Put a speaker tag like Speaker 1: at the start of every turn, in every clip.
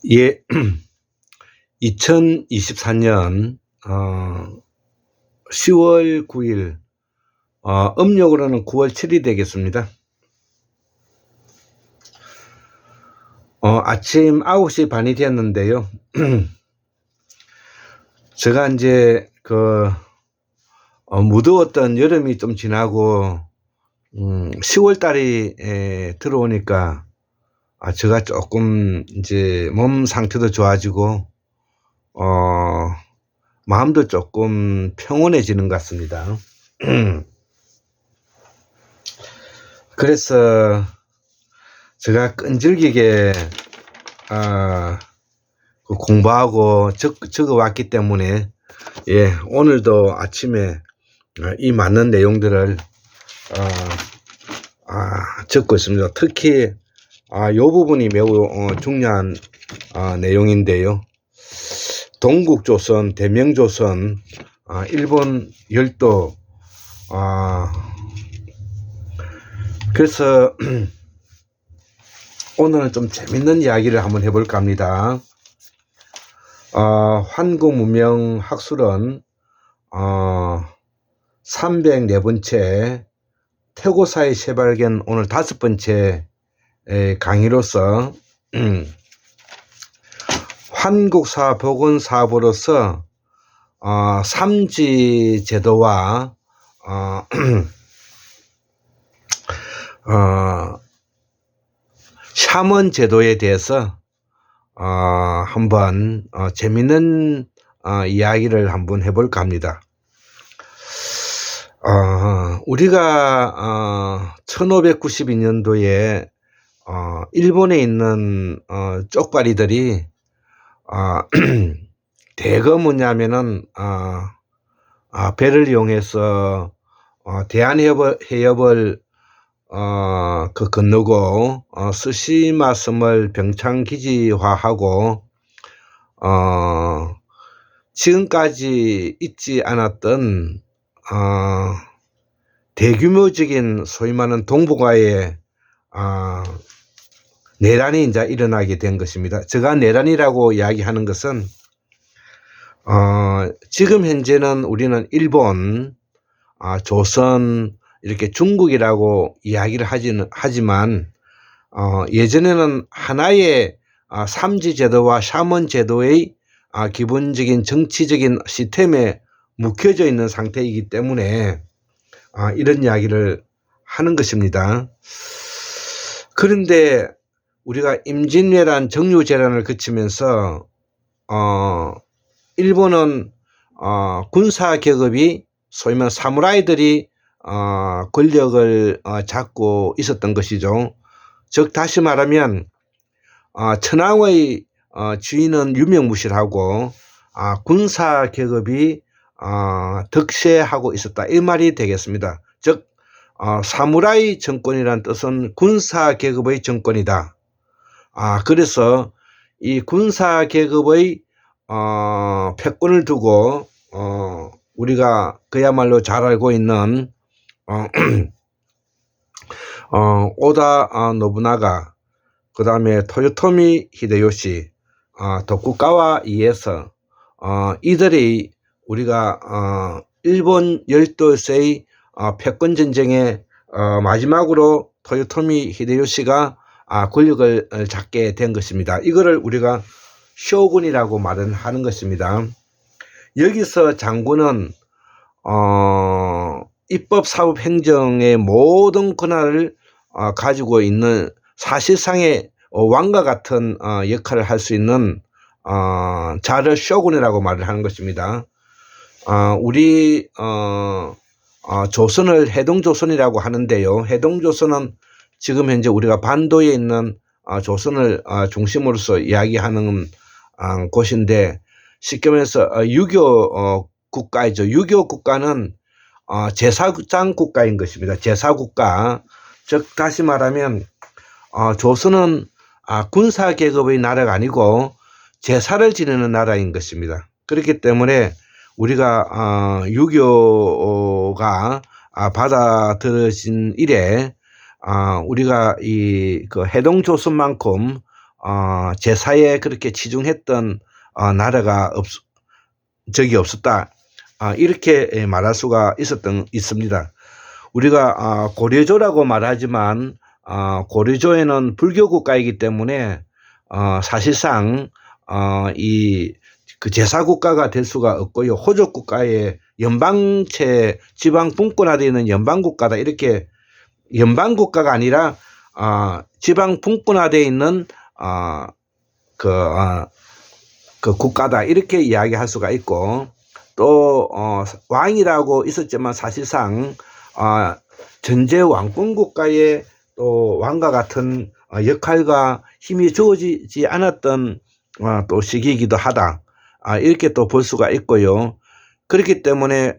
Speaker 1: 예, 2024년 10월 9일, 음력으로는 9월 7일이 되겠습니다. 아침 9시 반이 되었는데요. 제가 이제 무더웠던 여름이 좀 지나고 10월 달이 들어오니까 제가 조금 이제 몸 상태도 좋아지고 마음도 조금 평온해지는 것 같습니다. 그래서 제가 끈질기게 공부하고 적어왔기 때문에 오늘도 아침에 이 많은 내용들을 적고 있습니다. 특히 이 부분이 매우 중요한 내용인데요. 동국조선, 대명조선, 일본 열도, 그래서 오늘은 좀 재밌는 이야기를 한번 해볼까 합니다. 환구문명학술은 304번째 태고사의 새발견, 오늘 5번째 강의로서 환국사 복원사업으로서 삼지 제도와 샤먼 제도에 대해서 한번 재밌는 이야기를 한번 해볼까 합니다. 우리가 1592년도에 일본에 있는 쪽발이들이 대거 뭐냐면은 배를 이용해서 대한해협을 건너고 스시마 섬을 병창기지화하고 지금까지 있지 않았던 대규모적인 소위 말하는 동북아의 내란이 이제 일어나게 된 것입니다. 제가 내란이라고 이야기하는 것은 지금 현재는 우리는 일본, 조선, 이렇게 중국이라고 이야기를 하지만 예전에는 하나의 삼지 제도와 샤먼 제도의 기본적인 정치적인 시스템에 묵혀져 있는 상태이기 때문에 이런 이야기를 하는 것입니다. 그런데 우리가 임진왜란, 정유재란을 거치면서 일본은 군사 계급이 소위 말하는 사무라이들이 권력을 잡고 있었던 것이죠. 즉 다시 말하면 천황의 주인은 유명무실하고 군사 계급이 득세하고 있었다, 이 말이 되겠습니다. 즉 사무라이 정권이란 뜻은 군사 계급의 정권이다. 그래서 이 군사 계급의 패권을 두고 우리가 그야말로 잘 알고 있는 오다 노부나가, 그 다음에 토요토미 히데요시, 도쿠가와 이에서 이들이 우리가 일본 열도세의 패권 전쟁에 마지막으로 토요토미 히데요시가 권력을 잡게 된 것입니다. 이거를 우리가 쇼군이라고 말은 하는 것입니다. 여기서 장군은 입법, 사법, 행정의 모든 권한을 가지고 있는 사실상의 왕과 같은 역할을 할 수 있는 자를 쇼군이라고 말을 하는 것입니다. 우리 조선을 해동조선이라고 하는데요. 해동조선은 지금 현재 우리가 반도에 있는 조선을 중심으로서 이야기하는 곳인데, 쉽게 말해서 유교 국가이죠. 유교 국가는 제사장 국가인 것입니다. 제사국가. 즉 다시 말하면 조선은 군사 계급의 나라가 아니고 제사를 지내는 나라인 것입니다. 그렇기 때문에 우리가 유교가 받아들여진 이래 우리가 이 해동조선만큼 제사에 그렇게 치중했던 나라가 적이 없었다. 이렇게 말할 수가 있습니다. 우리가 고려조라고 말하지만 고려조에는 불교 국가이기 때문에 사실상 그 제사 국가가 될 수가 없고요. 호족 국가의 연방체 지방 분권화되어 있는 연방 국가다. 이렇게 연방 국가가 아니라 지방 분권화되어 있는 그 국가다. 이렇게 이야기할 수가 있고, 또 왕이라고 있었지만 사실상 전제 왕권 국가의 또 왕과 같은 역할과 힘이 주어지지 않았던 또 시기이기도 하다. 이렇게 또 볼 수가 있고요. 그렇기 때문에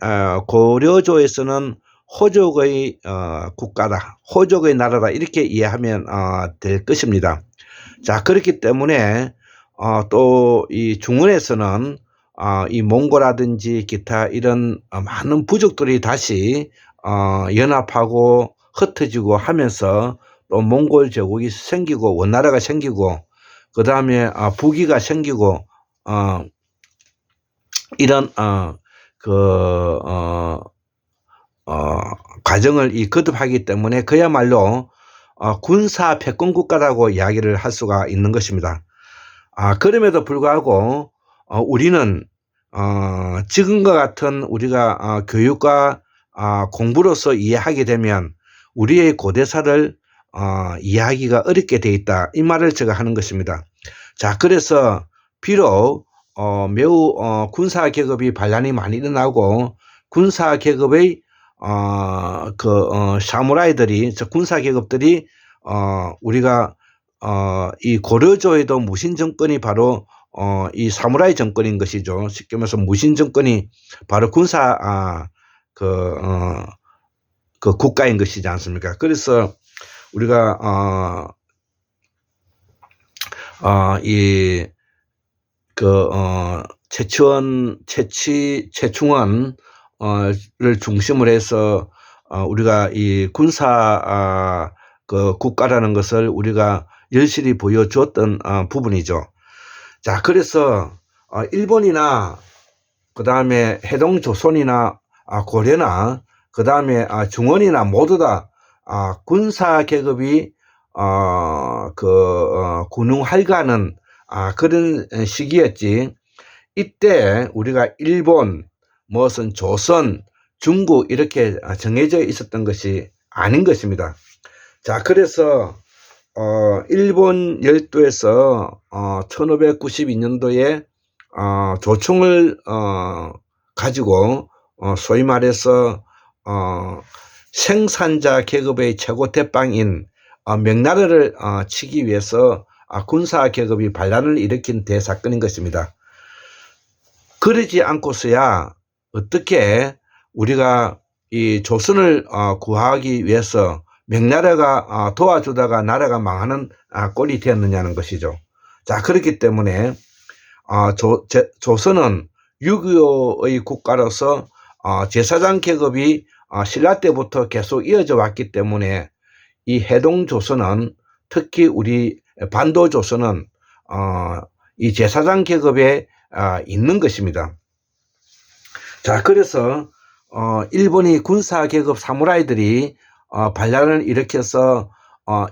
Speaker 1: 고려조에서는 호족의 국가다, 호족의 나라다, 이렇게 이해하면 될 것입니다. 자, 그렇기 때문에 또 이 중원에서는 이 몽고라든지 기타 이런 많은 부족들이 다시 연합하고 흩어지고 하면서 또 몽골 제국이 생기고 원나라가 생기고 그 다음에 부기가 생기고 이런 과정을 거듭하기 때문에 그야말로 군사 패권 국가라고 이야기를 할 수가 있는 것입니다. 그럼에도 불구하고 우리는 지금과 같은 우리가 교육과 공부로서 이해하게 되면 우리의 고대사를 이해하기가 어렵게 돼 있다. 이 말을 제가 하는 것입니다. 자, 그래서 비록 매우 군사 계급이 반란이 많이 일어나고 군사 계급의 사무라이들이, 군사 계급들이 우리가 이 고려조에도 무신 정권이 바로 이 사무라이 정권인 것이죠. 쉽게 말해서 무신 정권이 바로 군사 그 국가인 것이지 않습니까? 그래서 우리가 최충원을 중심으로 해서 우리가 이 군사 그 국가라는 것을 우리가 열심히 보여주었던 부분이죠. 자, 그래서 일본이나 그 다음에 해동조선이나 고려나 그 다음에 중원이나 모두 다 군사 계급이 군웅활가는 그런 시기였지. 이때 우리가 일본, 무슨 조선, 중국 이렇게 정해져 있었던 것이 아닌 것입니다. 자, 그래서 일본 열도에서 1592년도에 조총을 가지고 소위 말해서 생산자 계급의 최고 대빵인 명나라를 치기 위해서 군사 계급이 반란을 일으킨 대사건인 것입니다. 그러지 않고서야 어떻게 우리가 이 조선을 구하기 위해서 명나라가 도와주다가 나라가 망하는 꼴이 되었느냐는 것이죠. 자, 그렇기 때문에 조선은 유교의 국가로서 제사장 계급이 신라 때부터 계속 이어져 왔기 때문에 이 해동조선은, 특히 우리 반도조선은 이 제사장 계급에 있는 것입니다. 자, 그래서 일본이 군사 계급 사무라이들이 반란을 일으켜서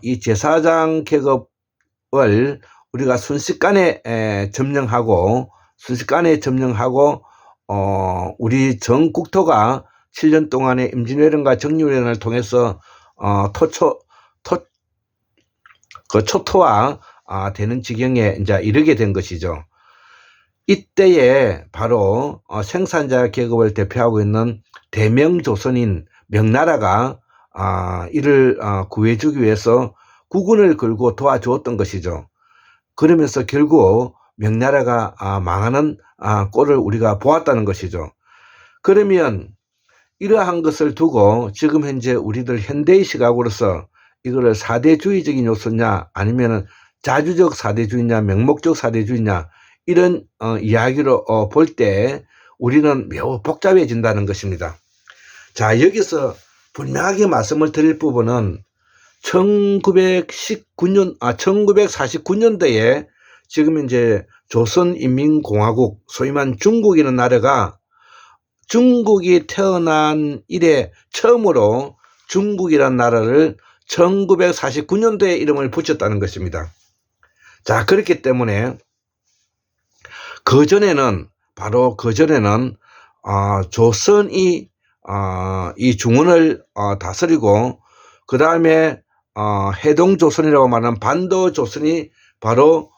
Speaker 1: 이 제사장 계급을 우리가 순식간에 점령하고 우리 전 국토가 7년 동안의 임진왜란과 정유회란을 통해서 초토화 되는 지경에 이제 이르게 된 것이죠. 이때에 바로 생산자 계급을 대표하고 있는 대명조선인 명나라가 이를 구해주기 위해서 국군을 걸고 도와주었던 것이죠. 그러면서 결국 명나라가 망하는 꼴을 우리가 보았다는 것이죠. 그러면 이러한 것을 두고 지금 현재 우리들 현대의 시각으로서 이거를 사대주의적인 요소냐 아니면 자주적 사대주의냐 명목적 사대주의냐 이런 이야기로 볼 때 우리는 매우 복잡해진다는 것입니다. 자, 여기서 분명하게 말씀을 드릴 부분은 1949년대에 지금 이제 조선인민공화국, 소위 말하는 중국이라는 나라가 중국이 태어난 이래 처음으로 중국이라는 나라를 1949년도에 이름을 붙였다는 것입니다. 자, 그렇기 때문에 바로 그전에는 조선이 이 중원을 다스리고, 그 다음에 해동조선이라고 말하는 반도조선이 바로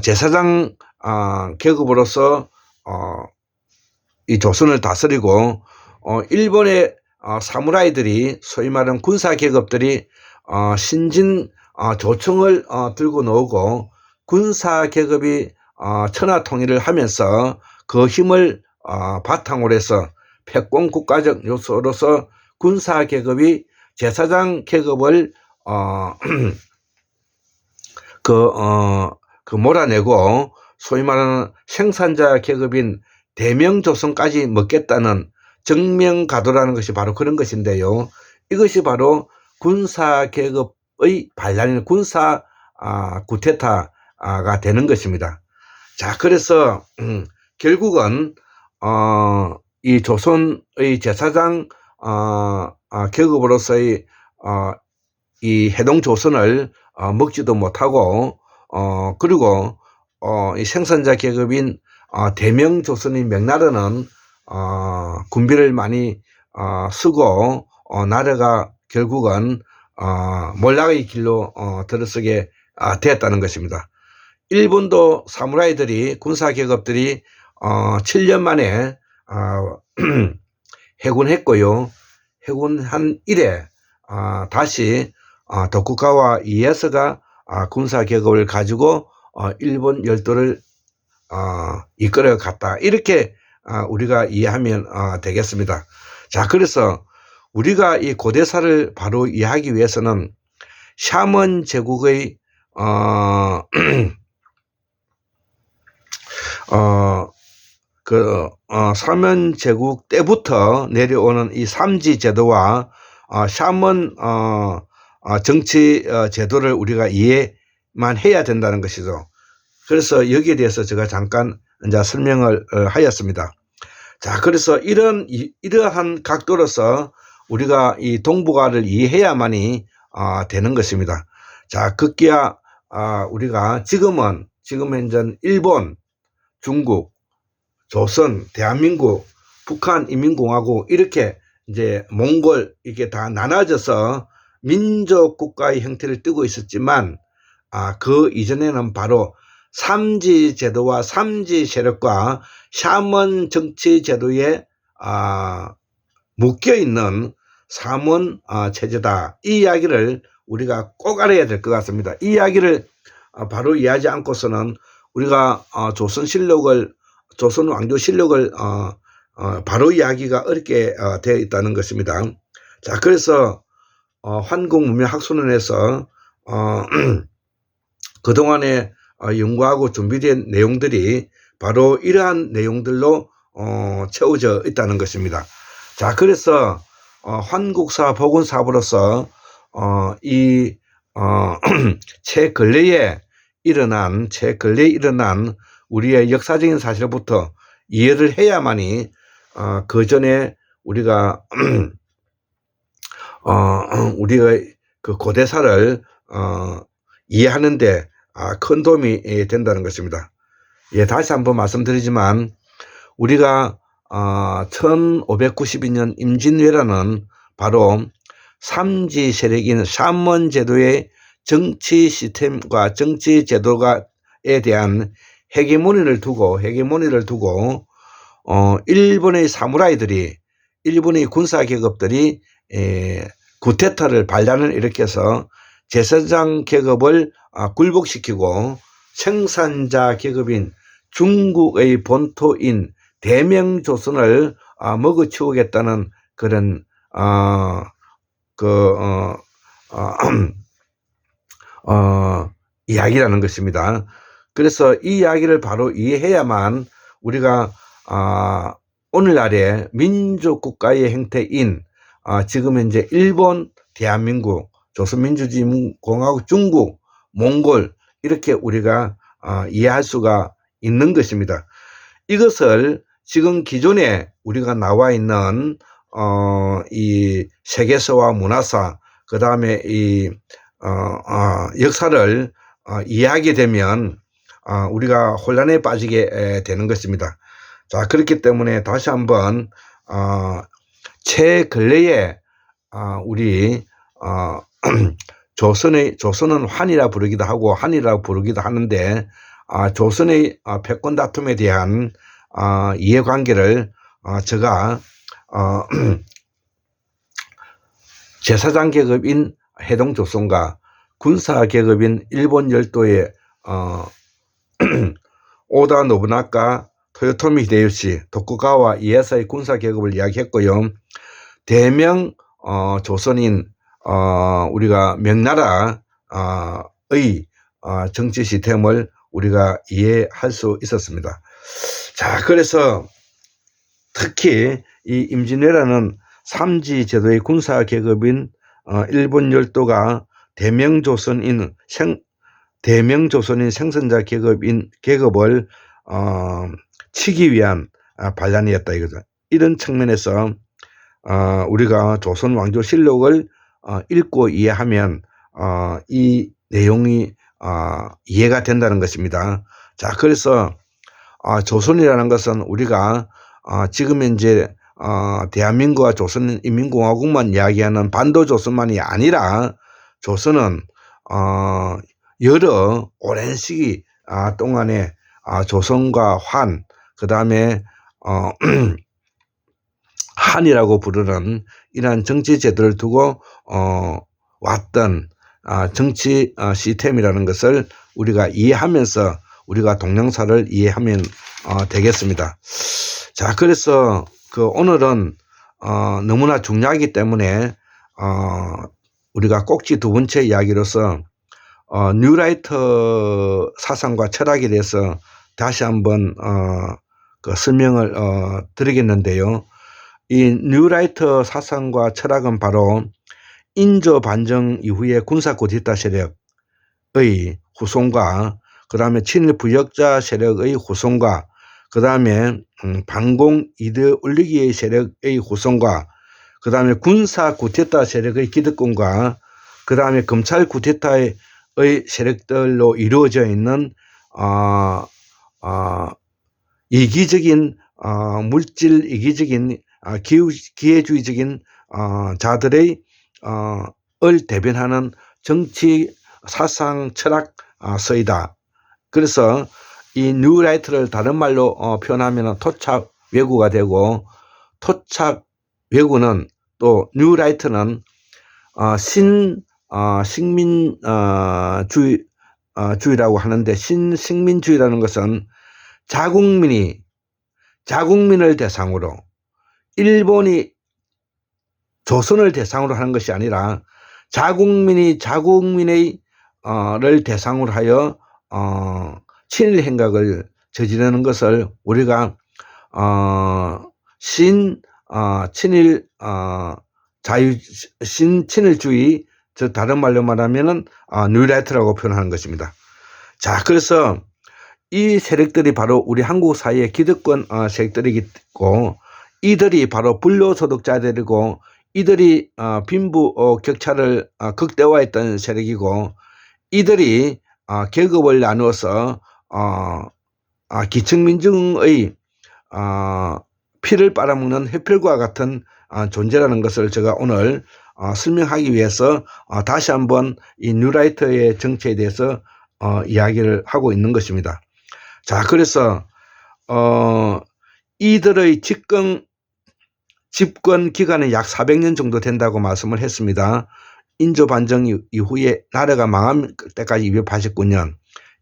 Speaker 1: 제사장 계급으로서 이 조선을 다스리고, 일본의 사무라이들이, 소위 말하는 군사 계급들이 신진 조총을 들고 나오고, 군사 계급이 천하 통일을 하면서 그 힘을 바탕으로 해서 패권 국가적 요소로서 군사 계급이 제사장 계급을 몰아내고, 소위 말하는 생산자 계급인 대명조선까지 먹겠다는 정명가도라는 것이 바로 그런 것인데요. 이것이 바로 군사 계급의 반란인 군사 구테타가 되는 것입니다. 자, 그래서 결국은 이 조선의 제사장 계급으로서의 이 해동조선을 먹지도 못하고, 그리고 이 생산자 계급인 대명조선인 명나라는 군비를 많이 쓰고 나라가 결국은 몰락의 길로 들어서게 되었다는 것입니다. 일본도 사무라이들이, 군사 계급들이 7년 만에 해군했고요. 해군한 이래 다시 도쿠가와 이에야스가 군사 계급을 가지고 일본 열도를 이끌어 갔다, 이렇게 우리가 이해하면 되겠습니다. 자, 그래서 우리가 이 고대사를 바로 이해하기 위해서는 샤먼 제국의 샤먼 제국 때부터 내려오는 이 삼지 제도와 샤먼 정치 제도를 우리가 이해만 해야 된다는 것이죠. 그래서 여기에 대해서 제가 잠깐 이제 설명을 하였습니다. 자, 그래서 이러한 각도로서 우리가 이 동북아를 이해해야만이 되는 것입니다. 자, 급기야 우리가 지금은 이제 일본, 중국, 조선, 대한민국, 북한 인민공화국, 이렇게 이제 몽골, 이게 다 나눠져서 민족 국가의 형태를 띠고 있었지만, 그 이전에는 바로 삼지 제도와 삼지 세력과 샤먼 정치 제도에 묶여 있는 사문 체제다, 이 이야기를 우리가 꼭 알아야 될 것 같습니다. 이 이야기를 바로 이해하지 않고서는 우리가 조선 왕조 실록을 바로 이야기가 어렵게 되어 있다는 것입니다. 자, 그래서 한국문명학술원에서 그동안에 연구하고 준비된 내용들이 바로 이러한 내용들로 채워져 있다는 것입니다. 자, 그래서 한국사 보건사업으로서 최근래에 일어난 우리의 역사적인 사실부터 이해를 해야만이 그 전에 우리가 그 고대사를 이해하는데 큰 도움이 된다는 것입니다. 예, 다시 한번 말씀드리지만 우리가 1592년 임진왜란은 바로 삼지 세력인 샤먼 제도의 정치 시스템과 정치 제도에 대한 헤게모니를 두고 일본의 사무라이들이, 일본의 군사 계급들이 구테타를 반란을 일으켜서 제사장 계급을 굴복시키고 생산자 계급인 중국의 본토인 대명조선을 먹어치우겠다는 그런 이야기라는 것입니다. 그래서 이 이야기를 바로 이해해야만 우리가 오늘날의 민족국가의 형태인 지금 현재 일본, 대한민국, 조선민주주의공화국, 중국, 몽골 이렇게 우리가 이해할 수가 있는 것입니다. 이것을 지금 기존에 우리가 나와 있는 이 세계사와 문화사, 그 다음에 이 역사를 이해하게 되면 우리가 혼란에 빠지게 되는 것입니다. 자, 그렇기 때문에 다시 한번 최근래에 우리 조선은 환이라 부르기도 하고 한이라 부르기도 하는데 조선의 패권 다툼에 대한 이해관계를 제가 제사장 계급인 해동조선과 군사 계급인 일본 열도의 오다 노부나가, 토요토미 히데요시, 도쿠가와 이에사의 군사 계급을 이야기했고요. 대명 조선인 우리가 명나라의 정치 시스템을 우리가 이해할 수 있었습니다. 자, 그래서 특히 이 임진왜란은 삼지 제도의 군사 계급인 일본 열도가 대명조선인 생선자 계급을 치기 위한 반란이었다 이거죠. 이런 측면에서 우리가 조선 왕조실록을 읽고 이해하면 이 내용이 이해가 된다는 것입니다. 자, 그래서 조선이라는 것은 우리가 지금 현재 대한민국과 조선인민공화국만 이야기하는 반도조선만이 아니라 조선은 여러 오랜 시기 동안에 조선과 환, 그 다음에 한이라고 부르는 이러한 정치 제도를 두고 왔던 정치 시스템이라는 것을 우리가 이해하면서 우리가 동양사를 이해하면 되겠습니다. 자, 그래서 오늘은 너무나 중요하기 때문에 우리가 꼭지 두 번째 이야기로서 뉴라이트 사상과 철학에 대해서 다시 한번 설명을 드리겠는데요. 이 뉴라이트 사상과 철학은 바로 인조 반정 이후의 군사 쿠데타 세력의 후손과 그 다음에 친일 부역자 세력의 후손과 그 다음에 반공 이데올로기의 세력의 후손과 그 다음에 군사 쿠데타 세력의 기득권과 그 다음에 검찰 쿠데타의 세력들로 이루어져 있는 이기적인 물질 이기적인 기회주의적인 자들의 을 대변하는 정치 사상 철학 서이다. 그래서 이 뉴라이트를 다른 말로 표현하면 토착 외구가 되고, 토착 외구는 또 뉴라이트는 식민주의라고 하는데, 식민주의라는 것은 자국민을 대상으로, 일본이 조선을 대상으로 하는 것이 아니라 자국민이 를 대상으로 하여 친일 행각을 저지르는 것을 우리가 신친일주의, 즉 다른 말로 말하면은 뉴라이트라고 표현하는 것입니다. 자, 그래서 이 세력들이 바로 우리 한국 사회의 기득권 세력들이고, 이들이 바로 불로소득자들이고, 이들이 빈부 격차를 극대화했던 세력이고, 이들이 계급을 나누어서 기층민중의 피를 빨아먹는 해필과 같은 존재라는 것을 제가 오늘 설명하기 위해서 다시 한번 이 뉴라이트의 정체에 대해서 이야기를 하고 있는 것입니다. 자, 그래서 이들의 집권 기간은 약 400년 정도 된다고 말씀을 했습니다. 인조 반정 이후에 나라가 망한 때까지 289년,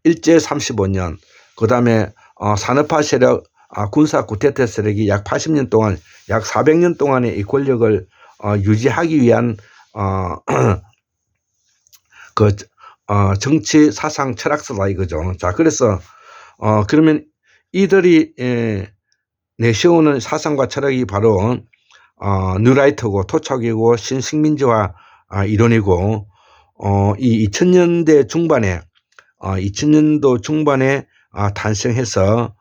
Speaker 1: 일제 35년, 그 다음에 산업화 세력, 군사 쿠데타 세력이 약 80년 동안, 약 400년 동안의 이 권력을 유지하기 위한 정치 사상 철학서다 이거죠. 자, 그래서 그러면 이들이 내세우는 사상과 철학이 바로 뉴라이트고 토착이고 신식민지화 이론이고, 이 2000년대 중반에 2000년도 중반에 탄생해서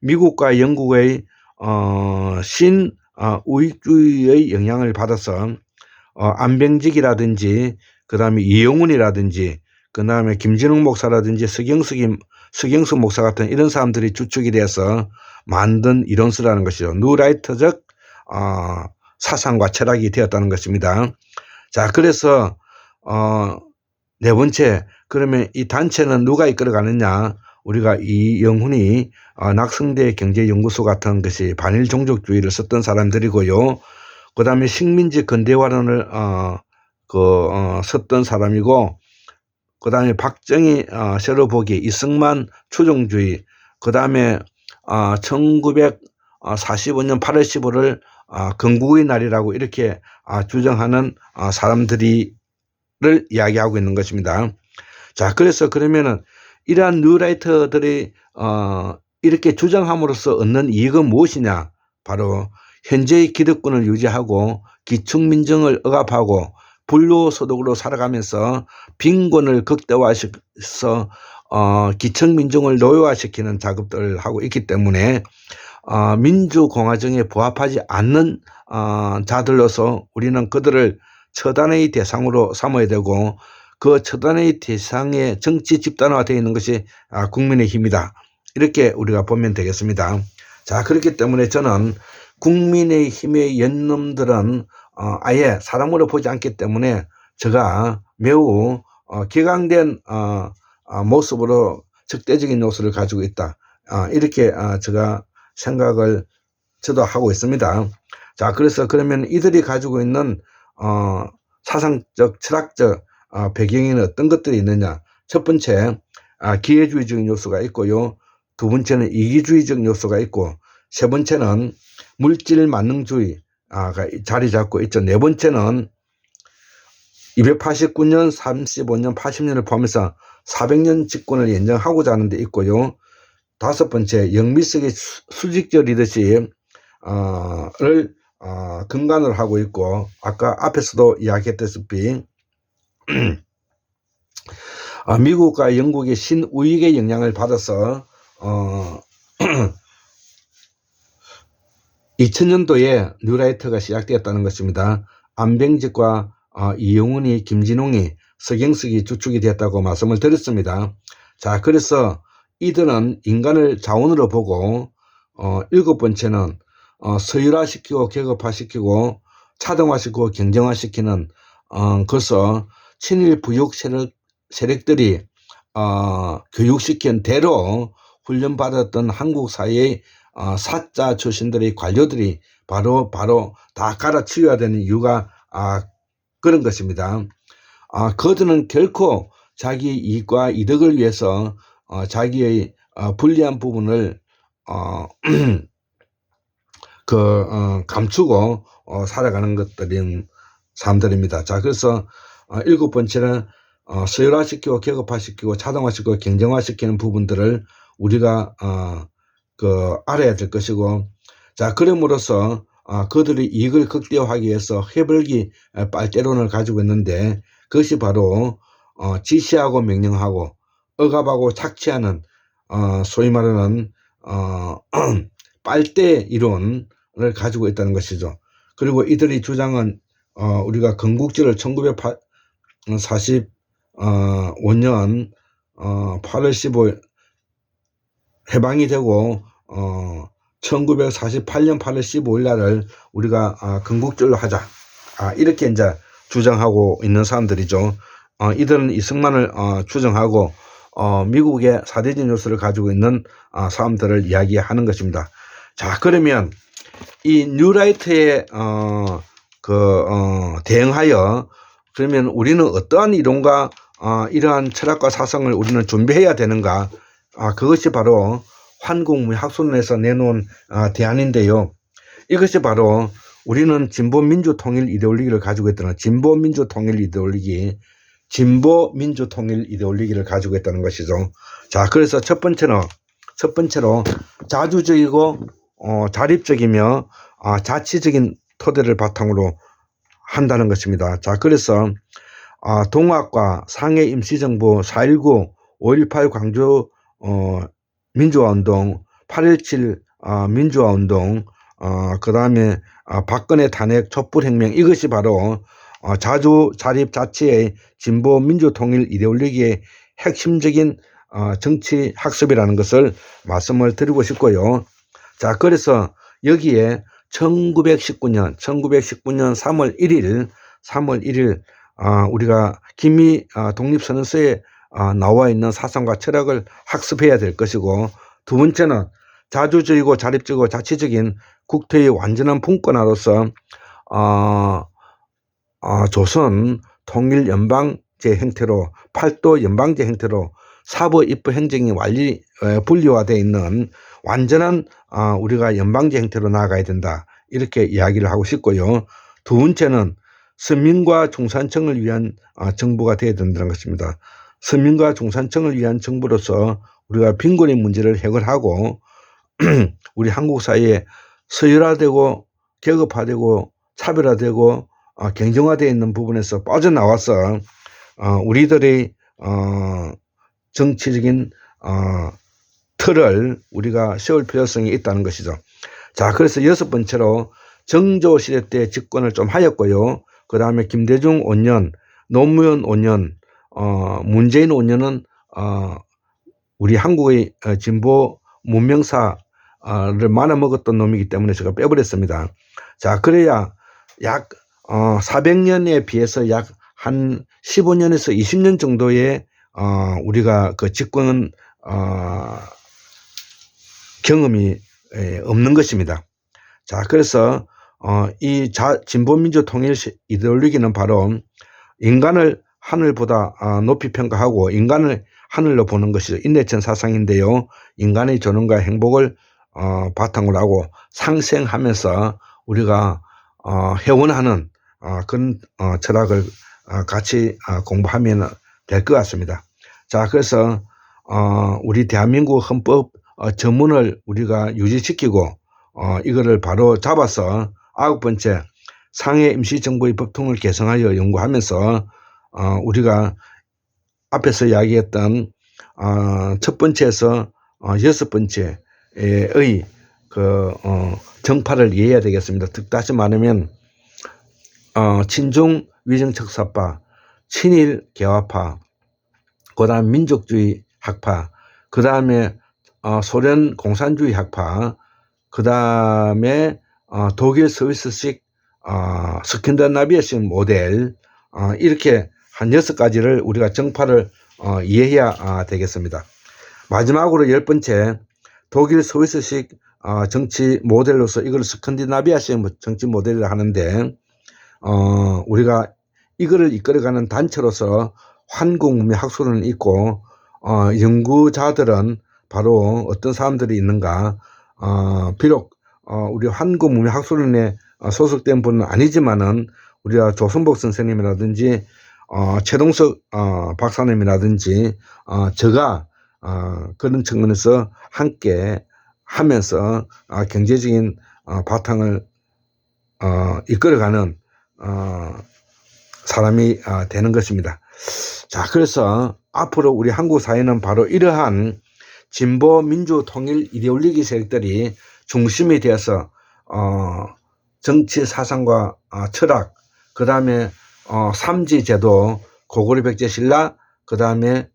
Speaker 1: 미국과 영국의 우익주의의 영향을 받아서 안병직이라든지 그다음에 이영훈이라든지 그다음에 김진웅 목사라든지 서경석 목사 같은 이런 사람들이 주축이 돼서 만든 이론서라는 것이죠. 뉴라이트적 사상과 철학이 되었다는 것입니다. 자, 그래서 네 번째, 그러면 이 단체는 누가 이끌어가느냐? 우리가 이영훈이 낙성대 경제연구소 같은 것이 반일 종족주의를 썼던 사람들이고요. 그 다음에 식민지 근대화론을 썼던 사람이고, 그 다음에 박정희 세로보기, 이승만 추종주의, 그 다음에 1945년 8월 15를 건국의 날이라고 이렇게 주장하는 사람들을 이야기하고 있는 것입니다. 자, 그래서 그러면은 이러한 뉴라이터들이 이렇게 주장함으로써 얻는 이익은 무엇이냐? 바로 현재의 기득권을 유지하고 기축민정을 억압하고 불로소득으로 살아가면서 빈곤을 극대화시켜서 기층민정을 노예화시키는 작업들을 하고 있기 때문에 민주공화정에 부합하지 않는 자들로서 우리는 그들을 처단의 대상으로 삼아야 되고, 그 처단의 대상의 정치 집단화되어 있는 것이 국민의힘이다. 이렇게 우리가 보면 되겠습니다. 자, 그렇기 때문에 저는 국민의힘의 연놈들은 아예 사람으로 보지 않기 때문에 제가 매우 격앙된 모습으로 적대적인 요소를 가지고 있다. 이렇게 제가 생각을 저도 하고 있습니다. 자, 그래서 그러면 이들이 가지고 있는 사상적, 철학적 배경에는 어떤 것들이 있느냐? 첫 번째, 기회주의적인 요소가 있고요. 두 번째는 이기주의적 요소가 있고, 세 번째는 물질 만능주의가 자리 잡고 있죠. 네 번째는 289년, 35년, 80년을 포함해서 400년 집권을 연장하고자 하는 데 있고요. 다섯 번째, 영미석의 수직적 리더십을 근간으로 하고 있고, 아까 앞에서도 이야기했다시피 미국과 영국의 신우익의 영향을 받아서 2000년도에 뉴라이트가 시작되었다는 것입니다. 안병직과 이영훈이, 김진웅이, 서경석이 주축이 되었다고 말씀을 드렸습니다. 자, 그래서 이들은 인간을 자원으로 보고 일곱 번째는 서열화시키고 계급화시키고 차등화시키고 경쟁화시키는 그래서 친일 부역 세력들이 교육시킨 대로 훈련받았던 한국 사회의 사자 출신들의 관료들이 바로 다 갈아치워야 되는 이유가 그런 것입니다. 그들은 결코 자기 이익과 이득을 위해서 자기의 불리한 부분을 감추고 살아가는 것들인 사람들입니다. 자, 그래서 일곱 번째는 서열화시키고 계급화시키고 차등화시키고 경쟁화시키는 부분들을 우리가 알아야 될 것이고, 자, 그럼으로써 그들이 이익을 극대화하기 위해서 해벌기 빨대론을 가지고 있는데, 그것이 바로 지시하고 명령하고 억압하고 착취하는 소위 말하는 빨대 이론을 가지고 있다는 것이죠. 그리고 이들의 주장은 우리가 건국절을 1945년 8월 15일 해방이 되고 1948년 8월 15일 날을 우리가 건국절로 하자, 이렇게 이제 주장하고 있는 사람들이죠. 이들은 이승만을 추정하고 미국의 사대적 요소를 가지고 있는 사람들을 이야기하는 것입니다. 자, 그러면 이 뉴라이트에 대응하여 그러면 우리는 어떠한 이론과 이러한 철학과 사상을 우리는 준비해야 되는가? 그것이 바로 한국문학소론에서 내놓은 대안인데요. 이것이 바로 우리는 진보민주통일 이데올로기를 가지고 있다는 진보민주통일 이데올로기를 가지고 있다는 것이죠. 자, 그래서 첫 번째로 자주적이고 자립적이며 자치적인 토대를 바탕으로 한다는 것입니다. 자, 그래서 동학과 상해 임시정부, 4.19, 5.18 광주 민주화운동, 8.17 민주화운동, 그 다음에 박근혜 탄핵 촛불혁명, 이것이 바로 자주 자립 자치의 진보 민주통일 이데올로기의 핵심적인 정치 학습이라는 것을 말씀을 드리고 싶고요. 자, 그래서 여기에 1919년 3월 1일 우리가 김미 독립선언서에 나와 있는 사상과 철학을 학습해야 될 것이고, 두 번째는 자주적이고 자립적이고 자치적인 국토의 완전한 분권화로서 조선 통일 연방제 형태로, 팔도 연방제 형태로 사법 입법 행정이 분리화되어 있는 완전한 우리가 연방제 형태로 나아가야 된다, 이렇게 이야기를 하고 싶고요. 두 번째는 서민과 중산층을 위한 정부가 되어야 된다는 것입니다. 서민과 중산층을 위한 정부로서 우리가 빈곤의 문제를 해결하고 우리 한국 사회에 서열화되고 계급화되고 차별화되고 경쟁화되어 있는 부분에서 빠져나와서 우리들의 정치적인 틀을 우리가 세울 필요성이 있다는 것이죠. 자, 그래서 여섯 번째로 정조 시대 때 집권을 좀 하였고요. 그 다음에 김대중 5년, 노무현 5년, 문재인 5년은 우리 한국의 진보 문명사를 말아먹었던 놈이기 때문에 제가 빼버렸습니다. 자, 그래야 약 400년에 비해서 약 한 15년에서 20년 정도의 우리가 그 집권 경험이 없는 것입니다. 자, 그래서 이 진보민주 통일 이데올로기는 바로 인간을 하늘보다 높이 평가하고 인간을 하늘로 보는 것이 인내천 사상인데요. 인간의 존엄과 행복을 바탕으로 하고 상생하면서 우리가 회원하는 그런 철학을 같이 공부하면 될 것 같습니다. 자, 그래서 우리 대한민국 헌법 전문을 우리가 유지시키고 이거를 바로 잡아서 9번째 상해 임시정부의 법통을 개성하여 연구하면서 우리가 앞에서 이야기했던 첫 번째에서 여섯 번째의 그 정파를 이해해야 되겠습니다. 다시 말하면 친중 위정척사파, 친일 개화파, 그 다음 민족주의 학파, 그 다음에 소련 공산주의 학파, 그 다음에 독일 스위스식 스칸디나비아식 모델, 이렇게 한 6가지를 우리가 정파를 이해해야 되겠습니다. 마지막으로 10번째, 독일 스위스식 정치 모델로서 이걸 스칸디나비아식 정치 모델이라 하는데, 우리가 이거를 이끌어가는 단체로서 한국문명학술은 있고, 연구자들은 바로 어떤 사람들이 있는가, 비록 우리 한국문명학술원에 소속된 분은 아니지만은 우리가 조선복 선생님이라든지 최동석 박사님이라든지 제가 그런 측면에서 함께 하면서 경제적인 바탕을 이끌어가는 사람이 되는 것입니다. 자, 그래서 앞으로 우리 한국 사회는 바로 이러한 진보 민주 통일 이데올로기 세력들이 중심이 되어서 정치 사상과 철학, 그 다음에 삼지제도, 고구려 백제 신라, 그 다음에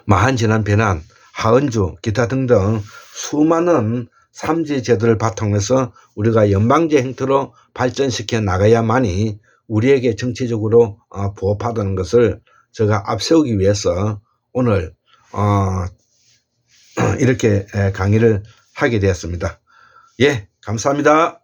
Speaker 1: 마한진한 변한, 하은주, 기타 등등 수많은 삼지제도를 바탕해서 우리가 연방제 형태로 발전시켜 나가야만이 우리에게 정치적으로 부합하다는 것을 제가 앞세우기 위해서 오늘 이렇게 강의를 하게 되었습니다. 예, 감사합니다.